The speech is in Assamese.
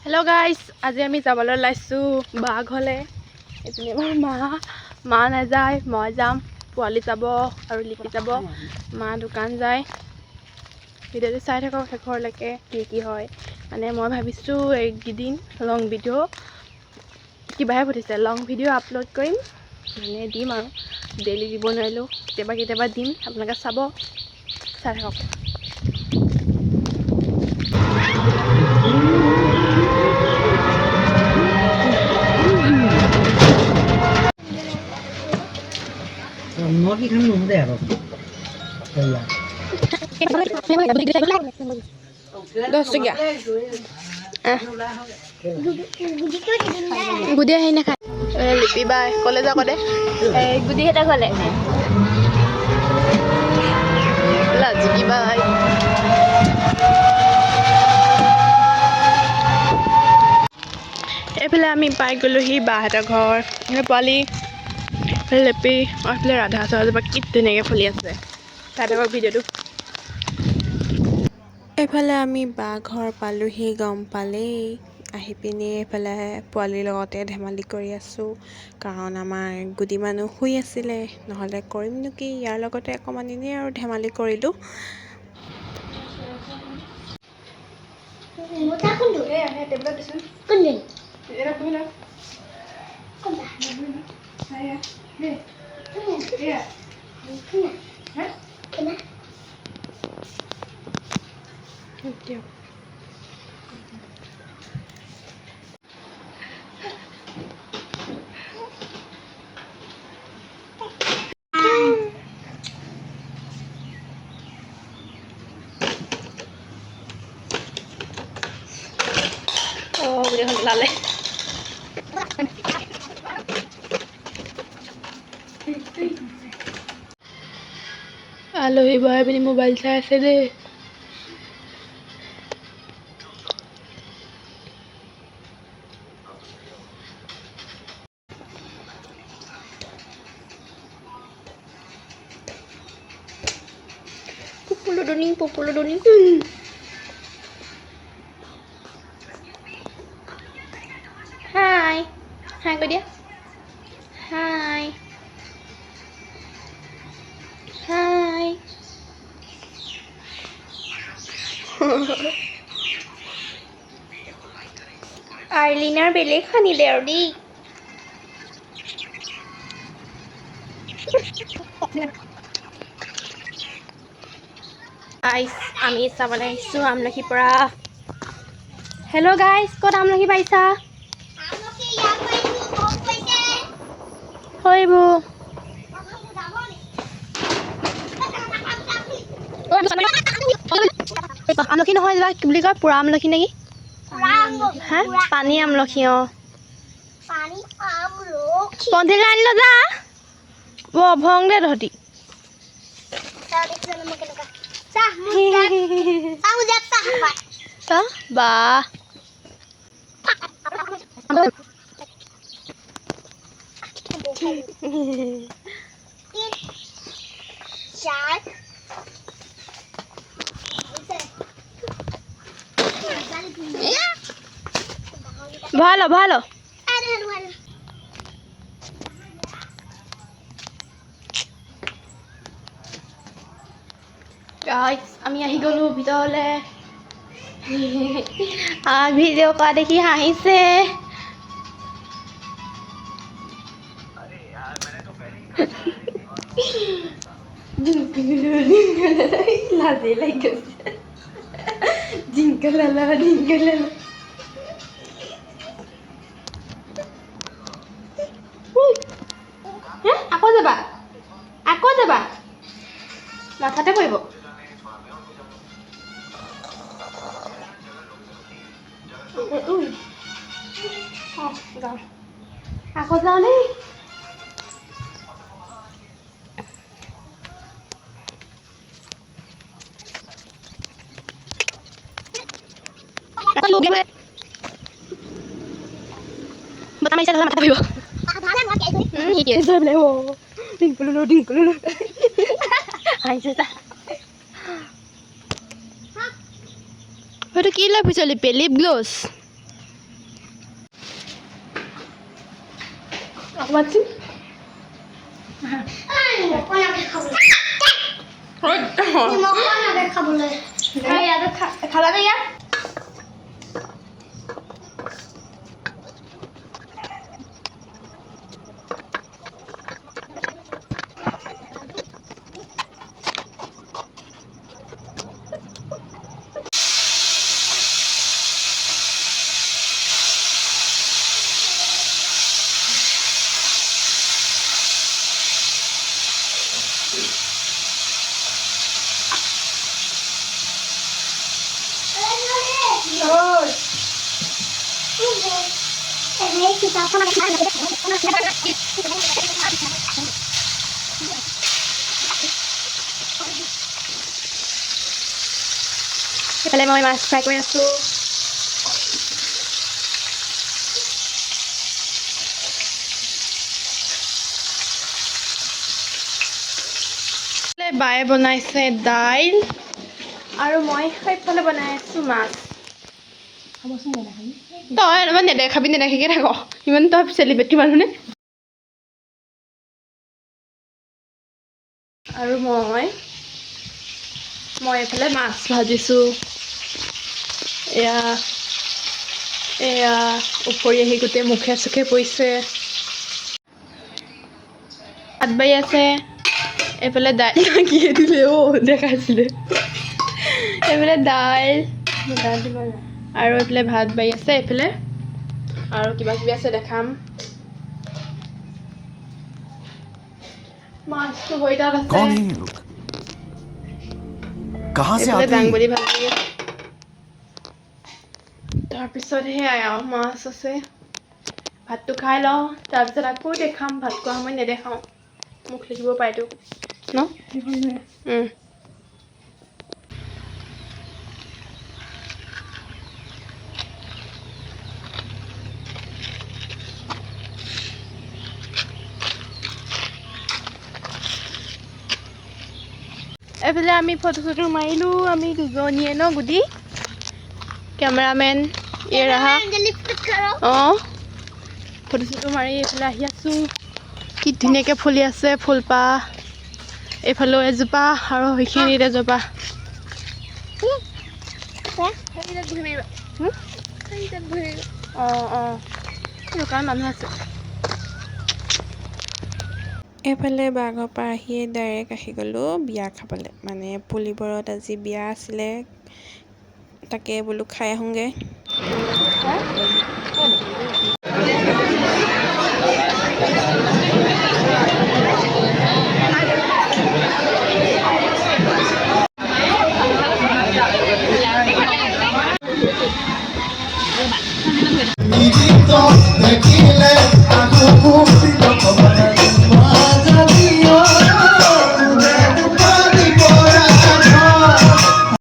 हेलो गाइस आज आमी जाबले लाइसु बाघ हले एजनी मा ना जाय মই যাম পোৱালি যাব আৰু লিপি যাব মা দোকান যায় ভিডিওটো চাই থাকক শেষৰলৈকে কি হয় মানে মই ভাবিছো একদিন লং ভিডিও কিবাহে পঠিছে লং ভিডিও আপলোড কৰিম মানে দিম আৰু ডেইলি দিব নোৱাৰিলো কেতিয়াবা দিম আপোনালোকে চাব চাই থাকক nó cái khăn nó đẹp không? Đây là. Đó xích à? Gudi hay na khai. Lipi bay, college ako de. Gudi heta gole. Laji bay. এফালে আমি পাই গলোহি বাহঁতৰ ঘৰ পোৱালি লেপি আৰু এফালে ৰাধা চৰাজোপা কি ধুনীয়াকৈ ফুলি আছে চাই থাকক ভিডিঅ'টো এফালে আমি বা ঘৰ পালোহি গম পালেই আহি পিনি এফালে পোৱালিৰ লগতে ধেমালি কৰি আছোঁ কাৰণ আমাৰ গুদি মানুহ শুই আছিলে নহ'লে কৰিমনো কি ইয়াৰ লগতে অকণমান এনেই আৰু ধেমালি কৰিলোঁ Era buena. ¿Cómo? Saya. Nih. Iya. Hah? Kenapa? Oke. Oh, udah lale. আলহী বহাই পিনি মোবাইল চাই আছে দেই populo duning Hai gue dia Hai Arlina beleg khani derdi guys আমি চাবলৈ আহিছো আমলখি পৰা হেল্ল' গাইস ক'ত আমলখি পাইছা আমলখি ইয়াত পাইছো ক'ত পাইছে হয়বো আমলখি নহয় কি বুলি কয় পুৰা আমলখি নেকি হা পানী আমলখি পানী আমলখি পন্থিলে আনিলো যা ভং দে ধতি বা ভালো ভালো গাইস আমি আহি গলো ভিতৰলে ভিডিও কৰা দেখি হাঁহিছে লাজে লাগিছে জিংকলালা আকৌ যাবা মাথাতে পৰিব আকৌ যাওঁ দেই bata maisa dalam mata bibo ini saya belewo dingkululu hai seta itu kila bisa lip gloss মাতচোন খালা ইয়াত এইফালে মই মাছ ফ্ৰাই কৰি আছোঁ বায়ে বনাইছে দাইল আৰু মই সেইফালে বনাই আছোঁ মাছ তই অলপমান নেদেখাবি নেদেখাকে থাক ইমান তই চেলিব্ৰিটি মানুহনে আৰু মই এইফালে মাছ ভাজিছোঁ এয়া উপৰি আহি গোটেই মুখে চুখে পৰিছে ভাত বাঢ়ি আছে এইফালে দাইল কিহে দিলে দেখাইছিলে এইফালে দাইল আৰু এইফালে ভাত বাঢ়ি আছে এইফালে আৰু কিবা কিবি আছে দেখাম মাছটো বইতাত আছে कौन है ये लोग कहाँ से এইফালে आते हैं দাংবডি ভাজি তাৰপিছত সেয়াই আৰু মাছ আছে ভাতটো খাই লওঁ তাৰপিছত আকৌ দেখাম ভাত খোৱা সময় নেদেখাওঁ মুখ লিখিব পাৰেতো ন এইফালে আমি ফটো চটো মাৰিলোঁ আমি দুজনীয়ে ন গুদি কেমেৰামেন ৰাহা অঁ ফটো চটো মাৰি এইফালে আহি আছোঁ কি ধুনীয়াকৈ ফুলি আছে ফুলপাহ এইফালেও এজোপা আৰু সেইখিনিত এজোপা অঁ দোকান মানুহ আছে এইফালে বাঘৰ পৰা আহিয়ে ডাইৰেক্ট আহি গ'লোঁ বিয়া খাবলৈ মানে পুলিবৰত আজি বিয়া আছিলে তাকে বোলো খাই আহোঁগৈ